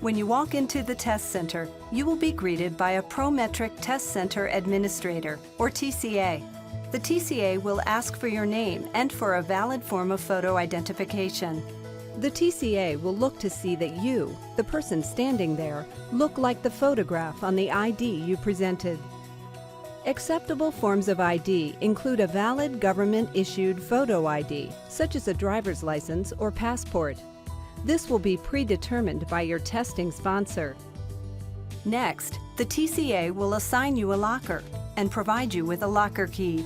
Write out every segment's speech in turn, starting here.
When you walk into the test center, you will be greeted by a Prometric Test Center Administrator, or TCA. The TCA will ask for your name and for a valid form of photo identification. The TCA will look to see that you, the person standing there, look like the photograph on the ID you presented. Acceptable forms of ID include a valid government-issued photo ID, such as a driver's license or passport. This will be predetermined by your testing sponsor. Next, the TCA will assign you a locker and provide you with a locker key.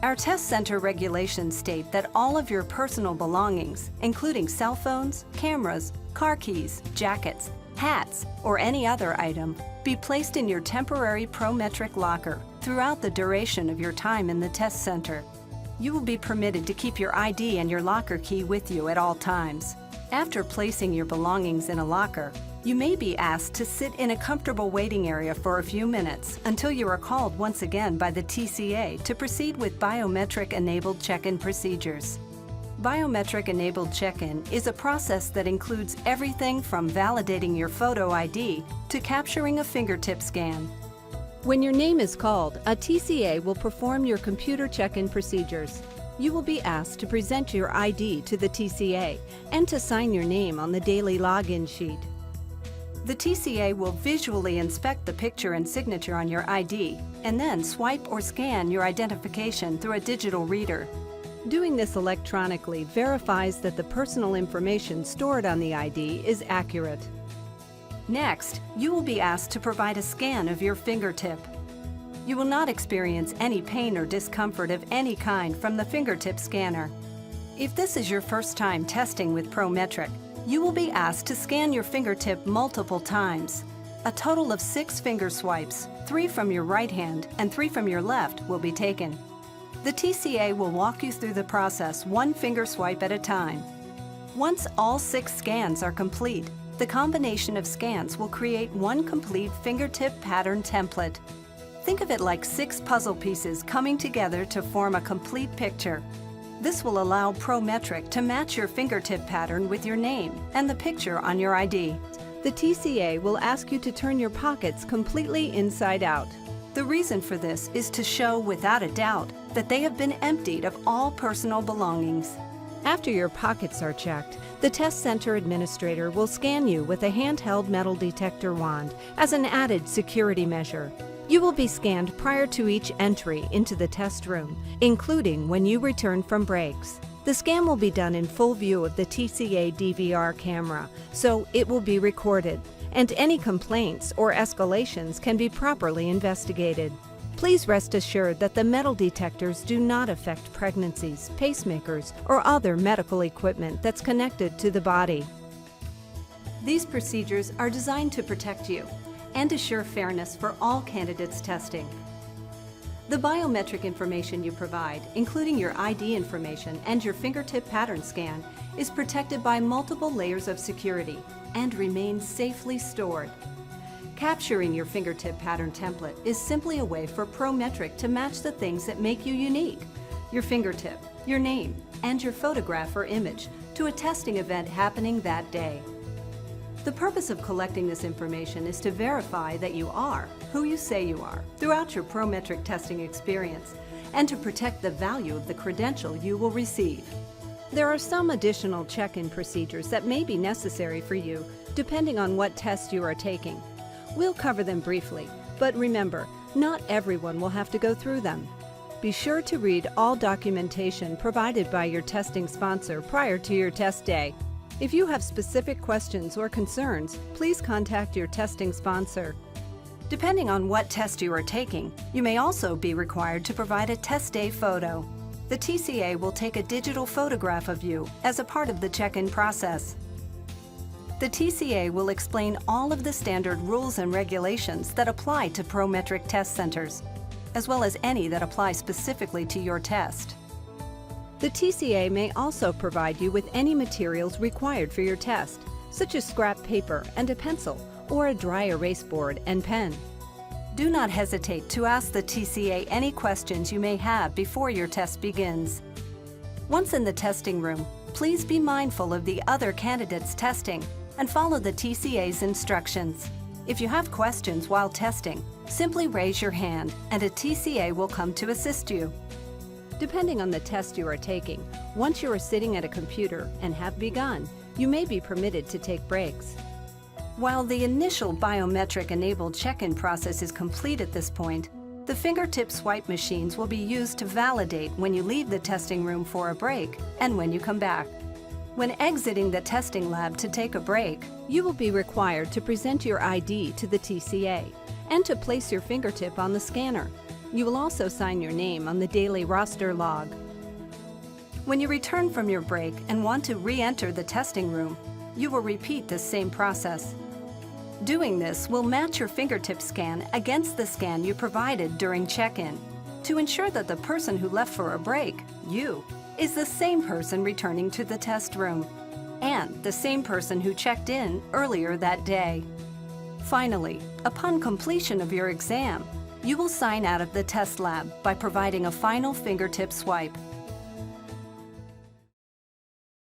Our test center regulations state that all of your personal belongings, including cell phones, cameras, car keys, jackets, hats, or any other item, be placed in your temporary Prometric locker throughout the duration of your time in the test center. You will be permitted to keep your ID and your locker key with you at all times. After placing your belongings in a locker, you may be asked to sit in a comfortable waiting area for a few minutes until you are called once again by the TCA to proceed with biometric-enabled check-in procedures. Biometric-enabled check-in is a process that includes everything from validating your photo ID to capturing a fingertip scan. When your name is called, a TCA will perform your computer check-in procedures. You will be asked to present your ID to the TCA and to sign your name on the daily login sheet. The TCA will visually inspect the picture and signature on your ID and then swipe or scan your identification through a digital reader. Doing this electronically verifies that the personal information stored on the ID is accurate. Next, you will be asked to provide a scan of your fingertip. You will not experience any pain or discomfort of any kind from the fingertip scanner. If this is your first time testing with Prometric, you will be asked to scan your fingertip multiple times. A total of 6 finger swipes, 3 from your right hand and 3 from your left, will be taken. The TCA will walk you through the process 1 finger swipe at a time. Once all 6 scans are complete, the combination of scans will create one complete fingertip pattern template. Think of it like 6 puzzle pieces coming together to form a complete picture. This will allow Prometric to match your fingertip pattern with your name and the picture on your ID. The TCA will ask you to turn your pockets completely inside out. The reason for this is to show without a doubt that they have been emptied of all personal belongings. After your pockets are checked, the test center administrator will scan you with a handheld metal detector wand as an added security measure. You will be scanned prior to each entry into the test room, including when you return from breaks. The scan will be done in full view of the TCA DVR camera, so it will be recorded, and any complaints or escalations can be properly investigated. Please rest assured that the metal detectors do not affect pregnancies, pacemakers, or other medical equipment that's connected to the body. These procedures are designed to protect you and assure fairness for all candidates testing. The biometric information you provide, including your ID information and your fingertip pattern scan, is protected by multiple layers of security and remains safely stored. Capturing your fingertip pattern template is simply a way for Prometric to match the things that make you unique: your fingertip, your name, and your photograph or image to a testing event happening that day. The purpose of collecting this information is to verify that you are who you say you are throughout your Prometric testing experience and to protect the value of the credential you will receive. There are some additional check-in procedures that may be necessary for you depending on what test you are taking. We'll cover them briefly, but remember, not everyone will have to go through them. Be sure to read all documentation provided by your testing sponsor prior to your test day. If you have specific questions or concerns, please contact your testing sponsor. Depending on what test you are taking, you may also be required to provide a test day photo. The TCA will take a digital photograph of you as a part of the check-in process. The TCA will explain all of the standard rules and regulations that apply to Prometric test centers, as well as any that apply specifically to your test. The TCA may also provide you with any materials required for your test, such as scrap paper and a pencil, or a dry erase board and pen. Do not hesitate to ask the TCA any questions you may have before your test begins. Once in the testing room, please be mindful of the other candidates testing and follow the TCA's instructions. If you have questions while testing, simply raise your hand and a TCA will come to assist you. Depending on the test you are taking, once you are sitting at a computer and have begun, you may be permitted to take breaks. While the initial biometric-enabled check-in process is complete at this point, the fingertip swipe machines will be used to validate when you leave the testing room for a break and when you come back. When exiting the testing lab to take a break, you will be required to present your ID to the TCA and to place your fingertip on the scanner. You will also sign your name on the daily roster log. When you return from your break and want to re-enter the testing room, you will repeat this same process. Doing this will match your fingertip scan against the scan you provided during check-in to ensure that the person who left for a break, you, is the same person returning to the test room and the same person who checked in earlier that day. Finally, upon completion of your exam, you will sign out of the test lab by providing a final fingertip swipe.